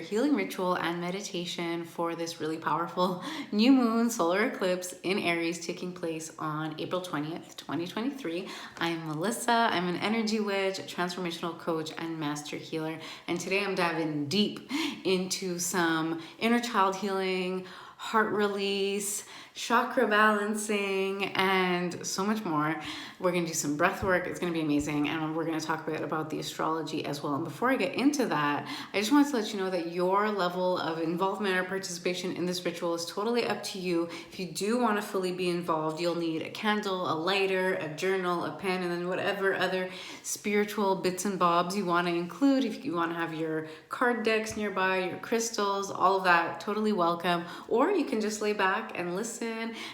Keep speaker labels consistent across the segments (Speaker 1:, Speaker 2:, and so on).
Speaker 1: healing ritual and meditation for this really powerful new moon solar eclipse in Aries taking place on April 20th, 2023. I'm Melissa. I'm an energy witch, transformational coach, and master healer. And today I'm diving deep into some inner child healing, heart release, chakra balancing, and so much more. We're going to do some breath work. It's going to be amazing. And we're going to talk a bit about the astrology as well. And before I get into that, I just wanted to let you know that your level of involvement or participation in this ritual is totally up to you. If you do want to fully be involved, you'll need a candle, a lighter, a journal, a pen, and then whatever other spiritual bits and bobs you want to include. If you want to have your card decks nearby, your crystals, all of that, totally welcome. Or you can just lay back and listen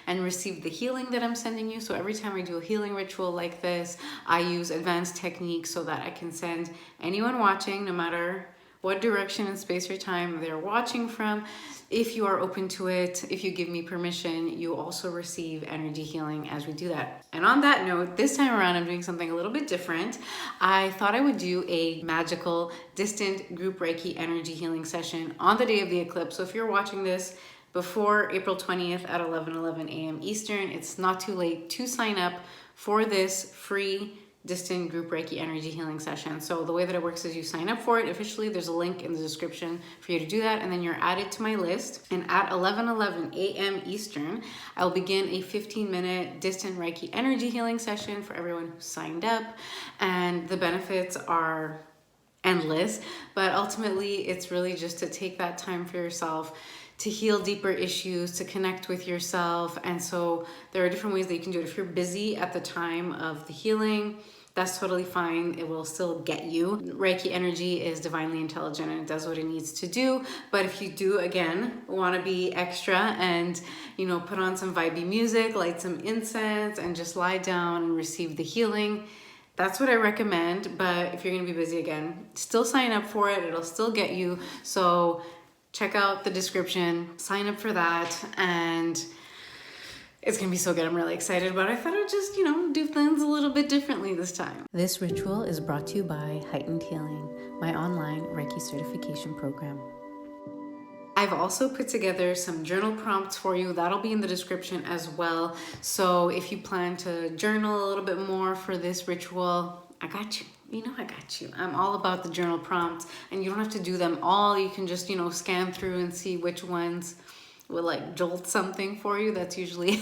Speaker 1: and receive the healing that I'm sending you. So every time I do a healing ritual like this, I use advanced techniques so that I can send anyone watching, no matter what direction in space or time they're watching from. If you are open to it, if you give me permission, you also receive energy healing as we do that. And on that note, this time around, I'm doing something a little bit different. I thought I would do a magical, distant group Reiki energy healing session on the day of the eclipse. So if you're watching this before April 20th at 11:11 a.m. Eastern, it's not too late to sign up for this free distant group Reiki energy healing session. So the way that it works is you sign up for it officially. There's a link in the description for you to do that, and then you're added to my list. And at 11:11 a.m. Eastern, I'll begin a 15-minute distant Reiki energy healing session for everyone who signed up. And the benefits are endless, but ultimately it's really just to take that time for yourself to heal deeper issues, to connect with yourself. And so there are different ways that you can do it. If you're busy at the time of the healing, that's totally fine. It will still get you. Reiki energy is divinely intelligent and it does what it needs to do. But if you do, again, want to be extra and, put on some vibey music, light some incense, and just lie down and receive the healing, that's what I recommend. But if you're going to be busy, again, still sign up for it. It'll still get you. So check out the description, sign up for that, and it's gonna be so good. I'm really excited, but I thought I'd just, do things a little bit differently this time. This ritual is brought to you by Heightened Healing, my online Reiki certification program. I've also put together some journal prompts for you. That'll be in the description as well. So if you plan to journal a little bit more for this ritual, I got you. I got you. I'm all about the journal prompts, and you don't have to do them all. You can just, scan through and see which ones will jolt something for you. That's usually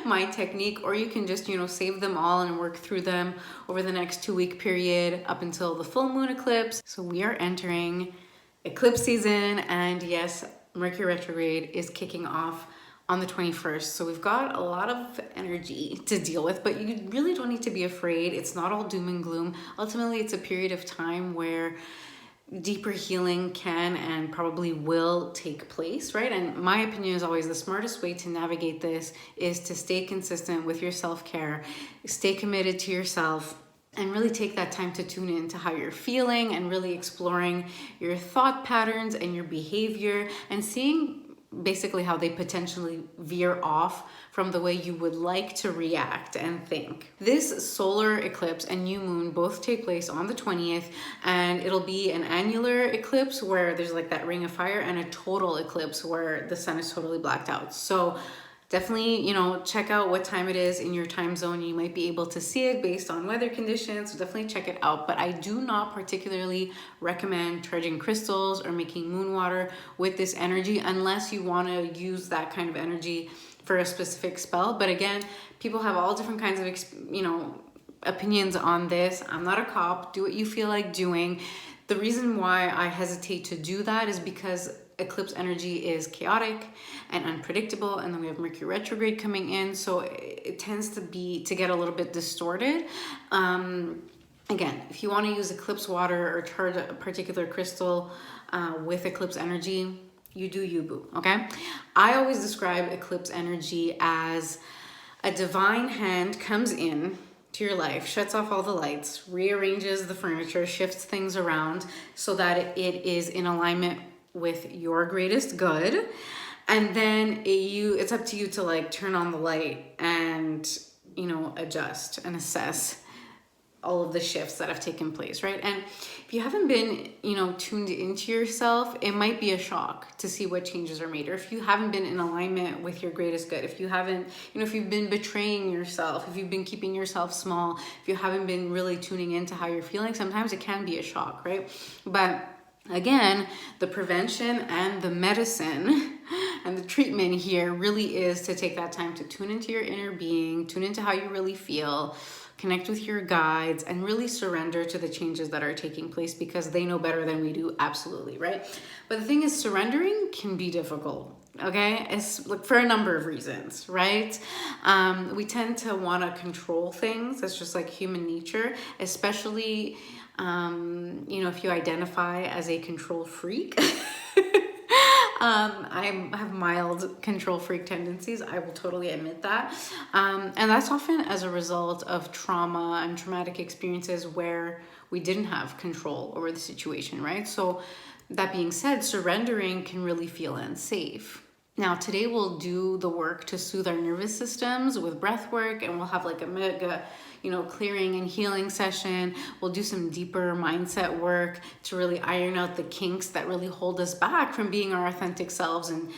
Speaker 1: my technique. Or you can just, save them all and work through them over the next 2-week period up until the full moon eclipse. So we are entering eclipse season, and yes, Mercury retrograde is kicking off on the 21st. So we've got a lot of energy to deal with, but you really don't need to be afraid. It's not all doom and gloom. Ultimately, it's a period of time where deeper healing can and probably will take place, right? And my opinion is always the smartest way to navigate this is to stay consistent with your self-care, stay committed to yourself, and really take that time to tune in to how you're feeling and really exploring your thought patterns and your behavior and seeing basically how they potentially veer off from the way you would like to react and think. This solar eclipse and new moon both take place on the 20th, and it'll be an annular eclipse where there's that ring of fire, and a total eclipse where the sun is totally blacked out. So definitely, check out what time it is in your time zone. You might be able to see it based on weather conditions, so definitely check it out. But I do not particularly recommend charging crystals or making moon water with this energy unless you want to use that kind of energy for a specific spell. But again, people have all different kinds of, opinions on this. I'm not a cop. Do what you feel like doing. The reason why I hesitate to do that is because eclipse energy is chaotic and unpredictable, and then we have Mercury retrograde coming in, so it tends to get a little bit distorted. Again, if you want to use eclipse water or charge a particular crystal with eclipse energy, you do you, boo, okay? I always describe eclipse energy as a divine hand comes in to your life, shuts off all the lights, rearranges the furniture, shifts things around so that it is in alignment with your greatest good. And then it's up to you to turn on the light and, adjust and assess all of the shifts that have taken place, right? And if you haven't been, tuned into yourself, it might be a shock to see what changes are made. Or if you haven't been in alignment with your greatest good, if you haven't, if you've been betraying yourself, if you've been keeping yourself small, if you haven't been really tuning into how you're feeling, sometimes it can be a shock, right? But again, the prevention and the medicine and the treatment here really is to take that time to tune into your inner being, tune into how you really feel, connect with your guides, and really surrender to the changes that are taking place, because they know better than we do, absolutely, right? But the thing is, surrendering can be difficult, okay? It's like for a number of reasons, right? We tend to want to control things. That's just like human nature, especially, if you identify as a control freak. I have mild control freak tendencies. I will totally admit that. And that's often as a result of trauma and traumatic experiences where we didn't have control over the situation, right? So that being said, surrendering can really feel unsafe. Now, today we'll do the work to soothe our nervous systems with breath work, and we'll have like a mega, clearing and healing session. We'll do some deeper mindset work to really iron out the kinks that really hold us back from being our authentic selves and,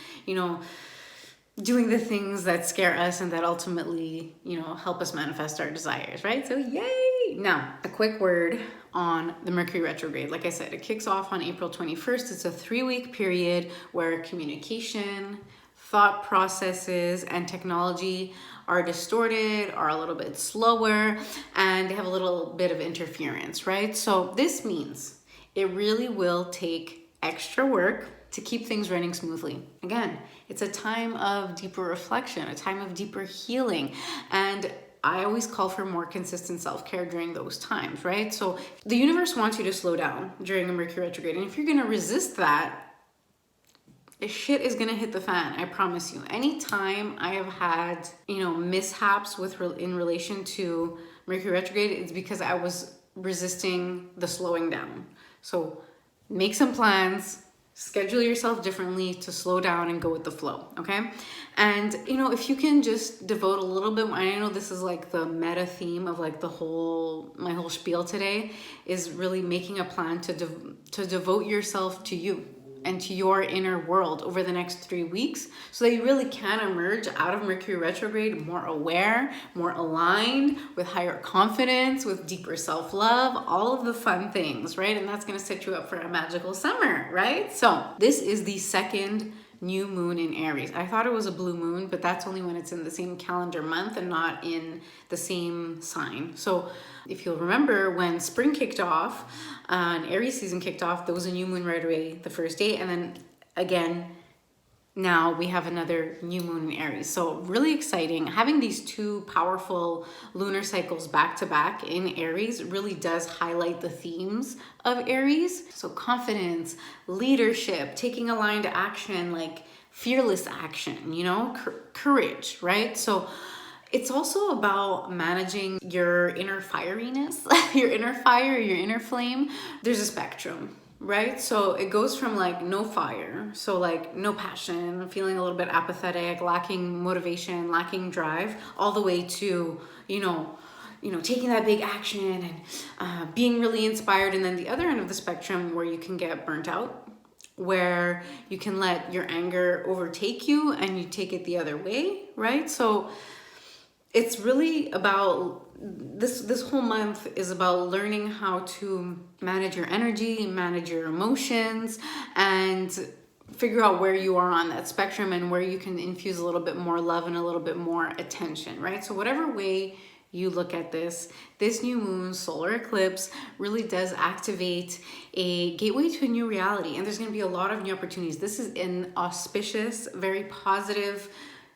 Speaker 1: doing the things that scare us and that ultimately, help us manifest our desires, right? So yay! Now, a quick word on the Mercury retrograde. Like I said, it kicks off on April 21st. It's a 3-week period where communication, thought processes, and technology are distorted, are a little bit slower, and they have a little bit of interference, right? So this means it really will take extra work to keep things running smoothly. Again, it's a time of deeper reflection, a time of deeper healing, and I always call for more consistent self-care during those times, right? So the universe wants you to slow down during a Mercury retrograde, and if you're gonna resist that, shit is gonna hit the fan, I promise you. Anytime I have had, mishaps in relation to Mercury retrograde, it's because I was resisting the slowing down. So make some plans, schedule yourself differently to slow down and go with the flow, okay? And, if you can just devote a little bit, I know this is like the meta theme of like my whole spiel today, is really making a plan to devote yourself to you and to your inner world over the next 3 weeks, so that you really can emerge out of Mercury retrograde more aware, more aligned, with higher confidence, with deeper self-love, all of the fun things, right? And that's gonna set you up for a magical summer, right? So this is the second new moon in Aries. I thought it was a blue moon, but that's only when it's in the same calendar month and not in the same sign. So if you'll remember, when spring kicked off and Aries season kicked off, there was a new moon right away the first day, and then again now we have another new moon in Aries. So really exciting. Having these two powerful lunar cycles back to back in Aries really does highlight the themes of Aries. So confidence, leadership, taking aligned action, like fearless action, courage, right? So it's also about managing your inner fieriness, your inner fire, your inner flame. There's a spectrum, right? So it goes from like no fire, so like no passion, feeling a little bit apathetic, lacking motivation, lacking drive, all the way to, taking that big action and being really inspired. And then the other end of the spectrum, where you can get burnt out, where you can let your anger overtake you and you take it the other way, right? So it's really about this whole month is about learning how to manage your energy, manage your emotions, and figure out where you are on that spectrum and where you can infuse a little bit more love and a little bit more attention, right? So whatever way you look at this new moon solar eclipse really does activate a gateway to a new reality, and there's going to be a lot of new opportunities. This is an auspicious, very positive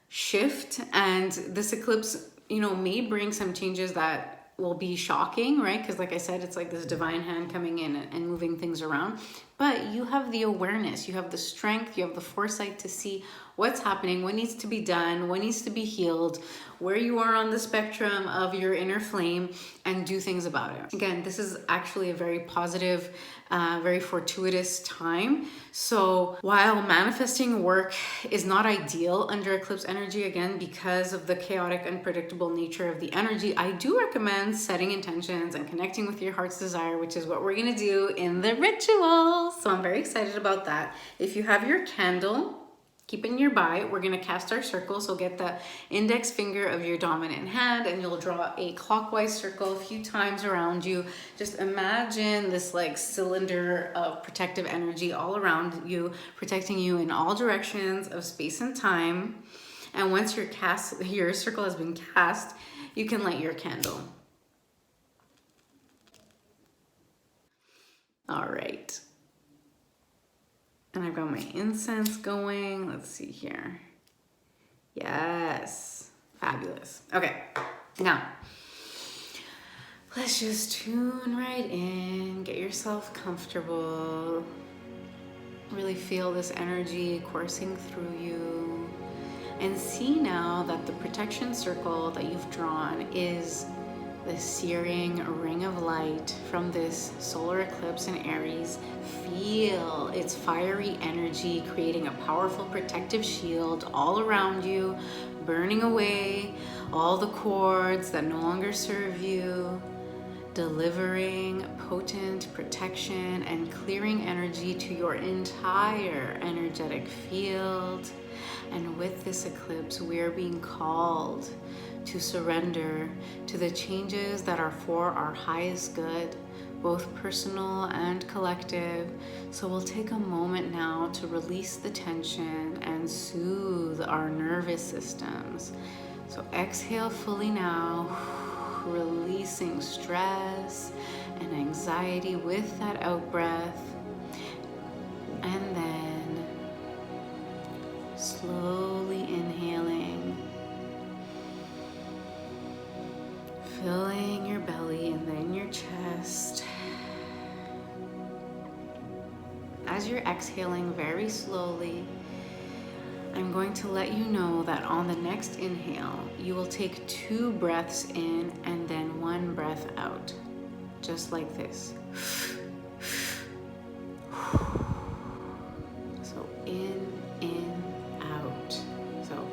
Speaker 1: shift, and this eclipse, may bring some changes that will be shocking, right? Because like I said, it's like this divine hand coming in and moving things around. But you have the awareness, you have the strength, you have the foresight to see what's happening, what needs to be done, what needs to be healed, where you are on the spectrum of your inner flame, and do things about it. Again, this is actually a very positive, very fortuitous time. So while manifesting work is not ideal under eclipse energy, again, because of the chaotic, unpredictable nature of the energy, I do recommend setting intentions and connecting with your heart's desire, which is what we're gonna do in the ritual. So I'm very excited about that. If you have your candle, keep it nearby. We're gonna cast our circle. So get the index finger of your dominant hand and you'll draw a clockwise circle a few times around you. Just imagine this like cylinder of protective energy all around you, protecting you in all directions of space and time. And once your circle has been cast, you can light your candle. All right. And I've got my incense going. Let's see here. Yes, fabulous. Okay, now let's just tune right in, get yourself comfortable. Really feel this energy coursing through you. And see now that the protection circle that you've drawn is the searing ring of light from this solar eclipse in Aries. Feel its fiery energy creating a powerful protective shield all around you, burning away all the cords that no longer serve you, delivering potent protection and clearing energy to your entire energetic field. And with this eclipse, we are being called to surrender to the changes that are for our highest good, both personal and collective. So we'll take a moment now to release the tension and soothe our nervous systems. So exhale fully now, releasing stress and anxiety with that out breath. And then slowly inhaling, filling your belly and then your chest. As you're exhaling very slowly, I'm going to let you know that on the next inhale, you will take 2 breaths in and then 1 breath out, just like this. So in, out. So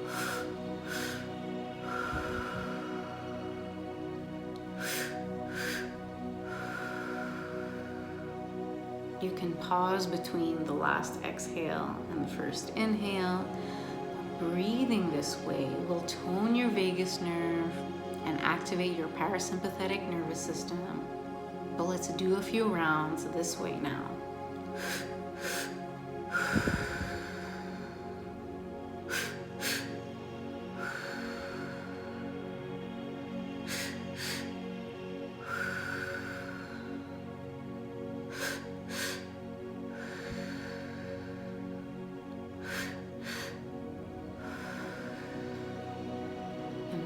Speaker 1: you can pause between the last exhale and the first inhale. Breathing this way will tone your vagus nerve and activate your parasympathetic nervous system. But let's do a few rounds this way now.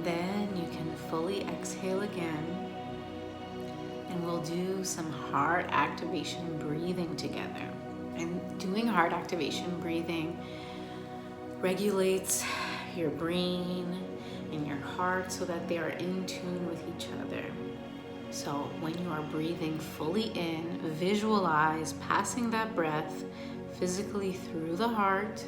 Speaker 1: Then you can fully exhale again, and we'll do some heart activation breathing together. And doing heart activation breathing regulates your brain and your heart so that they are in tune with each other. So when you are breathing fully in, visualize passing that breath physically through the heart.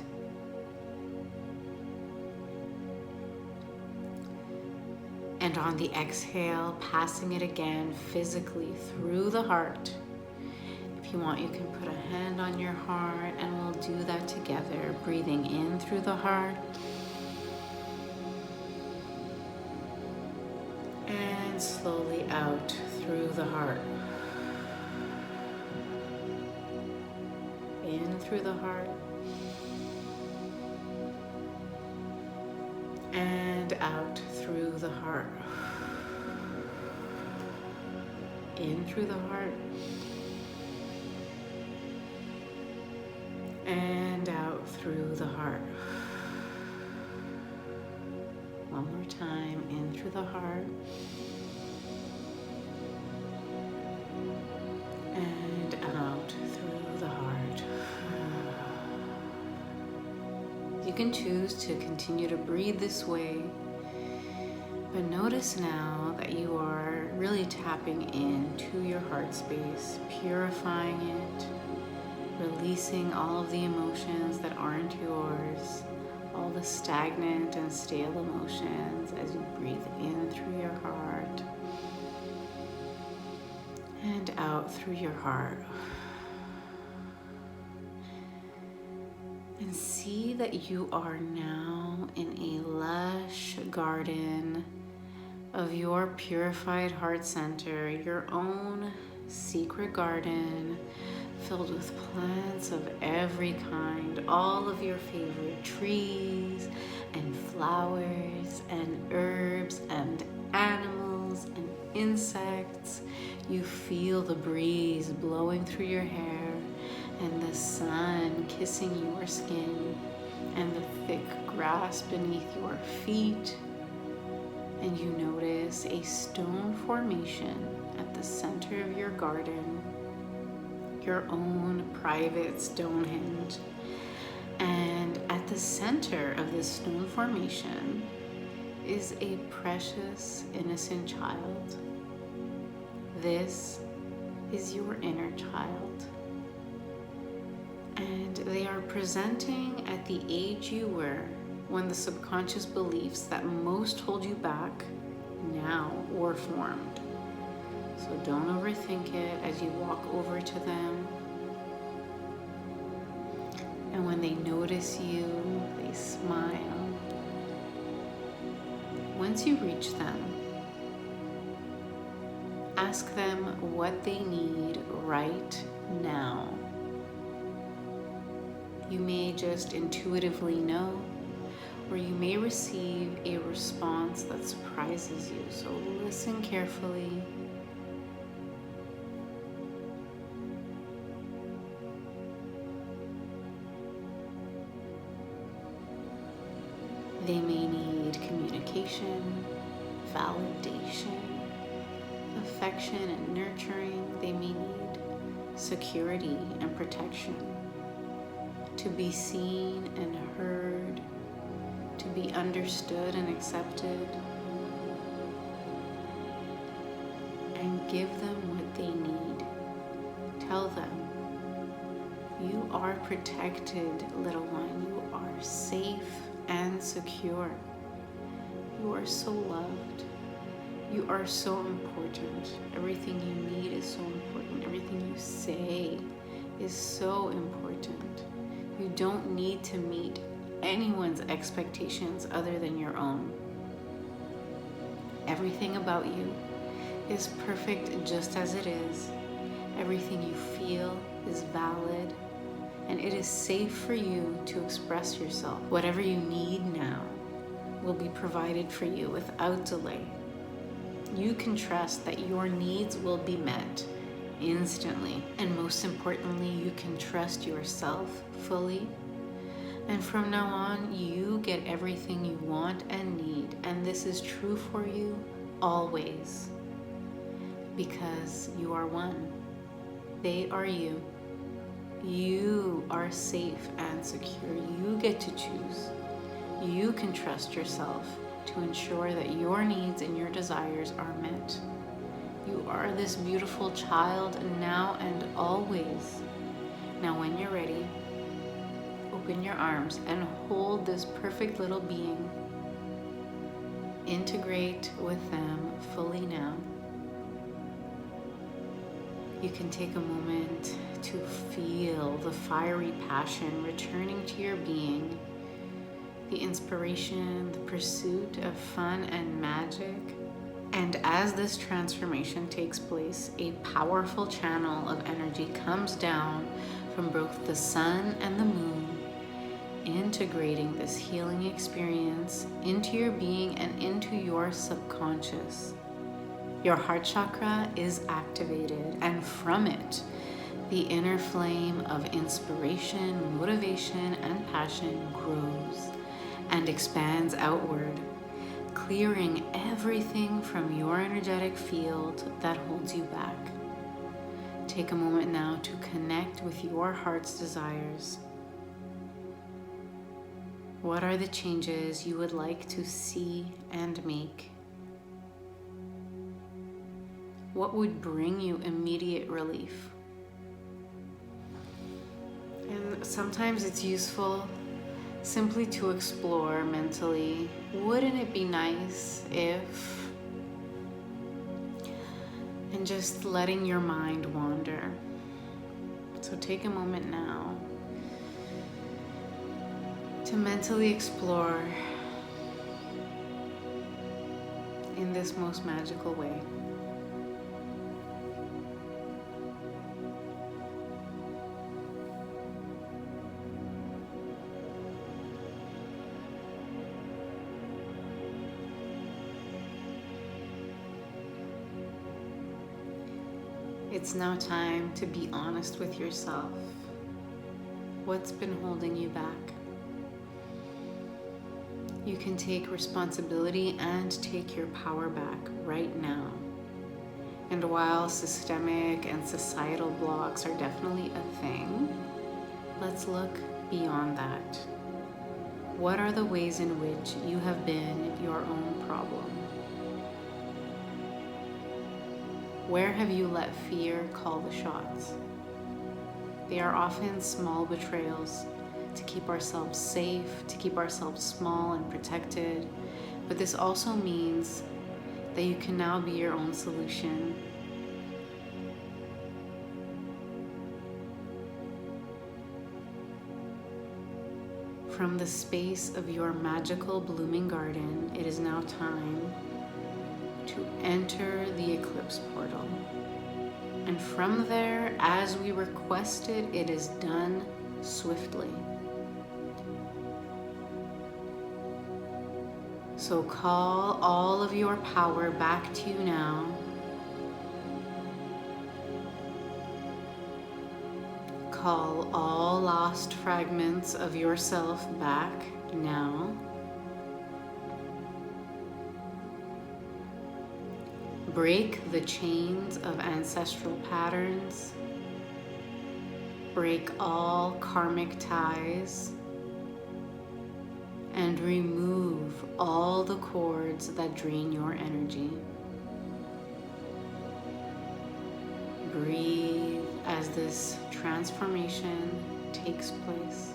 Speaker 1: And on the exhale, passing it again physically through the heart. If you want, you can put a hand on your heart and we'll do that together. Breathing in through the heart. And slowly out through the heart. In through the heart. And out through the heart. In through the heart. And out through the heart. One more time, in through the heart. And out through the heart. can choose to continue to breathe this way. But notice now that you are really tapping into your heart space, purifying it, releasing all of the emotions that aren't yours, all the stagnant and stale emotions as you breathe in through your heart and out through your heart. And see that you are now in a lush garden of your purified heart center, your own secret garden filled with plants of every kind, all of your favorite trees and flowers and herbs and animals and insects. You feel the breeze blowing through your hair and the sun kissing your skin and the thick grass beneath your feet. And you notice a stone formation at the center of your garden, your own private Stonehenge. And at the center of this stone formation is a precious, innocent child. This is your inner child. And they are presenting at the age you were when the subconscious beliefs that most hold you back now were formed. So don't overthink it as you walk over to them. And when they notice you, they smile. Once you reach them, ask them what they need right now. You may just intuitively know, or you may receive a response that surprises you. So listen carefully. They may need communication, validation, affection and nurturing. They may need security and protection, to be seen and heard, to be understood and accepted, and give them what they need. Tell them, you are protected, little one. You are safe and secure. You are so loved. You are so important. Everything you need is so important. Everything you say is so important. You don't need to meet anyone's expectations other than your own. Everything about you is perfect just as it is. Everything you feel is valid, and it is safe for you to express yourself. Whatever you need now will be provided for you without delay. You can trust that your needs will be met instantly, and most importantly, you can trust yourself fully. And from now on, you get everything you want and need, and this is true for you always, because you are one. They are you. You are safe and secure. You get to choose. You can trust yourself to ensure that your needs and your desires are met. You are this beautiful child now and always. Now when you're ready, open your arms and hold this perfect little being. Integrate with them fully now. You can take a moment to feel the fiery passion returning to your being, the inspiration, the pursuit of fun and magic. And as this transformation takes place, a powerful channel of energy comes down from both the sun and the moon, integrating this healing experience into your being and into your subconscious. Your heart chakra is activated, and from it, the inner flame of inspiration, motivation, and passion grows and expands outward, clearing everything from your energetic field that holds you back. Take a moment now to connect with your heart's desires. What are the changes you would like to see and make? What would bring you immediate relief? And sometimes it's useful simply to explore mentally, wouldn't it be nice if, and just letting your mind wander. So take a moment now to mentally explore in this most magical way. It's now time to be honest with yourself. What's been holding you back? You can take responsibility and take your power back right now. And while systemic and societal blocks are definitely a thing, let's look beyond that. What are the ways in which you have been your own problem? Where have you let fear call the shots? They are often small betrayals to keep ourselves safe, to keep ourselves small and protected. But this also means that you can now be your own solution. From the space of your magical blooming garden, it is now time to enter the eclipse portal. And from there, as we requested, it is done swiftly. So call all of your power back to you now. Call all lost fragments of yourself back now. Break the chains of ancestral patterns. Break all karmic ties. And remove all the cords that drain your energy. Breathe as this transformation takes place.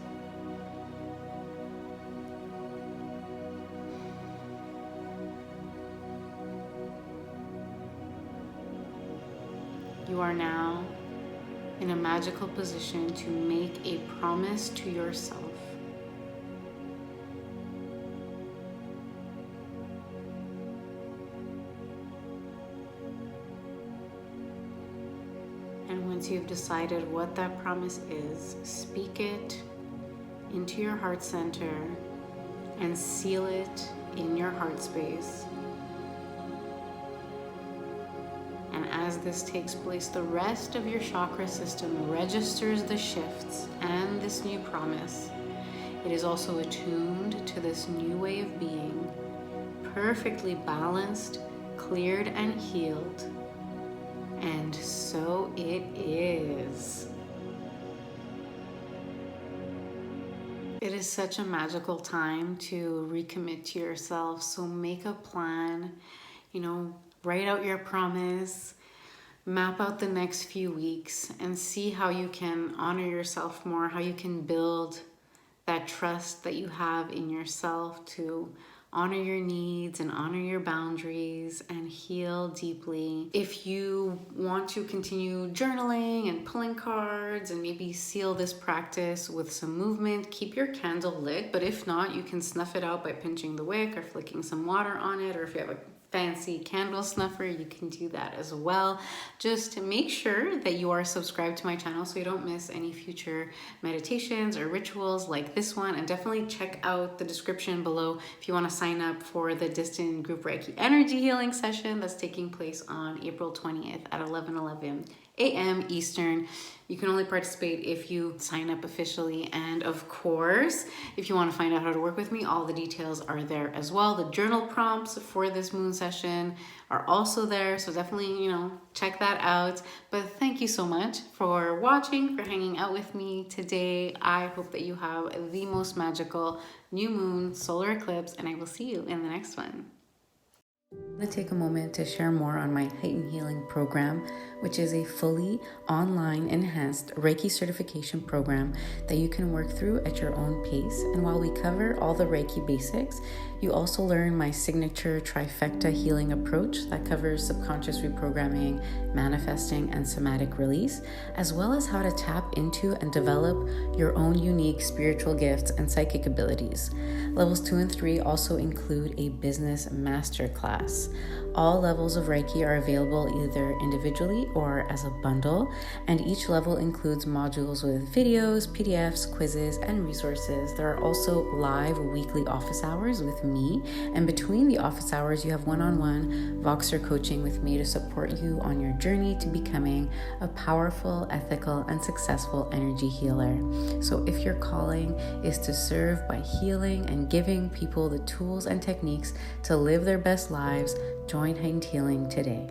Speaker 1: You are now in a magical position to make a promise to yourself. And once you've decided what that promise is, speak it into your heart center and seal it in your heart space. And as this takes place, the rest of your chakra system registers the shifts and this new promise. It is also attuned to this new way of being, perfectly balanced, cleared, and healed. And so it is. It is such a magical time to recommit to yourself. So make a plan, write out your promise, map out the next few weeks, and see how you can honor yourself more, how you can build that trust that you have in yourself to honor your needs and honor your boundaries and heal deeply. If you want to continue journaling and pulling cards and maybe seal this practice with some movement, keep your candle lit. But if not, you can snuff it out by pinching the wick or flicking some water on it. Or if you have a fancy candle snuffer, you can do that as well. Just make sure that you are subscribed to my channel so you don't miss any future meditations or rituals like this one. And definitely check out the description below if you want to sign up for the distant group Reiki energy healing session that's taking place on April 20th at 11:11 a.m. Eastern. You can only participate if you sign up officially. And of course, if you want to find out how to work with me, all the details are there as well. The journal prompts for this moon session are also there. So definitely, check that out. But thank you so much for watching, for hanging out with me today. I hope that you have the most magical new moon solar eclipse, and I will see you in the next one. I'm going to take a moment to share more on my Heightened Healing program, which is a fully online enhanced Reiki certification program that you can work through at your own pace. And while we cover all the Reiki basics, you also learn my signature trifecta healing approach that covers subconscious reprogramming, manifesting, and somatic release, as well as how to tap into and develop your own unique spiritual gifts and psychic abilities. Levels 2 and 3 also include a business masterclass. All levels of Reiki are available either individually or as a bundle, and each level includes modules with videos, PDFs, quizzes, and resources. There are also live weekly office hours with me, and between the office hours, you have one-on-one Voxer coaching with me to support you on your journey to becoming a powerful, ethical, and successful energy healer. So if your calling is to serve by healing and giving people the tools and techniques to live their best lives, join Heightened Healing today.